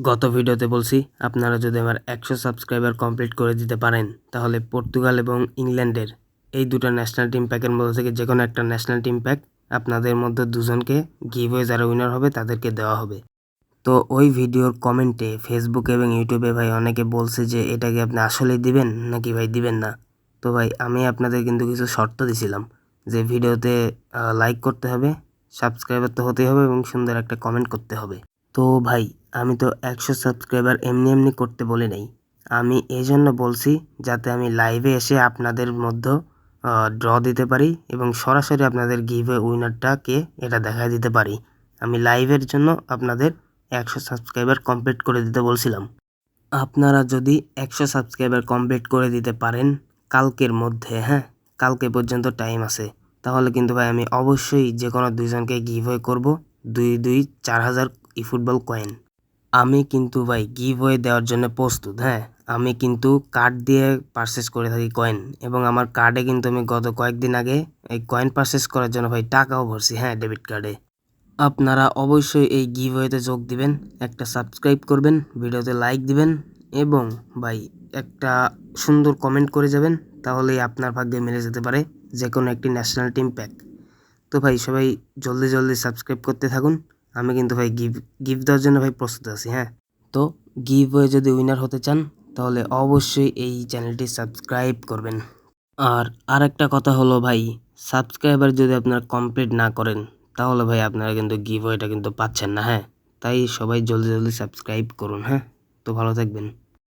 গত ভিডিওতে বলছি আপনারা যদি আমার 100 সাবস্ক্রাইবার কমপ্লিট করে দিতে পারেন তাহলে পর্তুগাল এবং ইংল্যান্ডের এই দুটো ন্যাশনাল টিম প্যাকের মধ্যে থেকে যে কোনো একটা ন্যাশনাল টিম প্যাক আপনাদের মধ্যে দুজনকে গিভওয়ে যারা উইনার হবে তাদেরকে দেওয়া হবে। তো ওই ভিডিওর কমেন্টে ফেসবুকে এবং ইউটিউবে ভাই অনেকে বলছে যে এটা কি আপনি আসলেই দিবেন নাকি ভাই দিবেন না। তো ভাই আমি আপনাদের কিন্তু কিছু শর্ত দিছিলাম যে ভিডিওতে লাইক করতে হবে, সাবস্ক্রাইবার তো হতেই হবে এবং সুন্দর একটা কমেন্ট করতে হবে। তো ভাই আমি তো 100 সাবস্ক্রাইবার এমনি করতে বলি নাই। আমি এই জন্য বলছি যাতে আমি লাইভে এসে আপনাদের মধ্যে ড্র দিতে পারি এবং সরাসরি আপনাদের গিভওয়ে উইনারটা কে এটা দেখায় দিতে পারি। আমি লাইভের জন্য আপনাদের 100 সাবস্ক্রাইবার কমপ্লিট করে দিতে বলছিলাম। আপনারা যদি 100 সাবস্ক্রাইবার কমপ্লিট করে দিতে পারেন কালকের মধ্যে, হ্যাঁ কালকে পর্যন্ত টাইম আছে, তাহলে কিন্তু ভাই আমি অবশ্যই যে কোনো দুইজনকে গিভওয়ে করব 4,000 ফুটবল কয়েন। আমি কিন্তু ভাই গিভওয়ে দেওয়ার জন্য প্রস্তুত। হ্যাঁ আমি কিন্তু কার্ড দিয়ে পারচেস করে থাকি কয়েন এবং আমার কার্ডে কিন্তু আমি গত কয়েকদিন আগে এই কয়েন পারচেস করার জন্য ভাই টাকাও ভরছি, হ্যাঁ ডেবিট কার্ডে। আপনারা অবশ্যই এই গিভওয়েতে যোগ দিবেন, একটা সাবস্ক্রাইব করবেন, ভিডিওতে লাইক দিবেন এবং ভাই একটা সুন্দর কমেন্ট করে যাবেন, তাহলেই আপনার ভাগ্যে মিলে যেতে পারে যে কোনো একটি ন্যাশনাল টিম প্যাক। তো ভাই সবাই জলদি সাবস্ক্রাইব করতে থাকুন। আমি কিন্তু ভাই গিভ দেওয়ার জন্য ভাই প্রস্তুত আছি। হ্যাঁ তো গিভওয়ে যদি উইনার হতে চান তাহলে অবশ্যই এই চ্যানেলটি সাবস্ক্রাইব করবেন। আর আরেকটা কথা হলো ভাই, সাবস্ক্রাইবার যদি আপনারা কমপ্লিট না করেন তাহলে ভাই আপনারা কিন্তু গিভওয়েটা কিন্তু পাচ্ছেন না। হ্যাঁ তাই সবাই জলদি সাবস্ক্রাইব করুন। হ্যাঁ তো ভালো থাকবেন।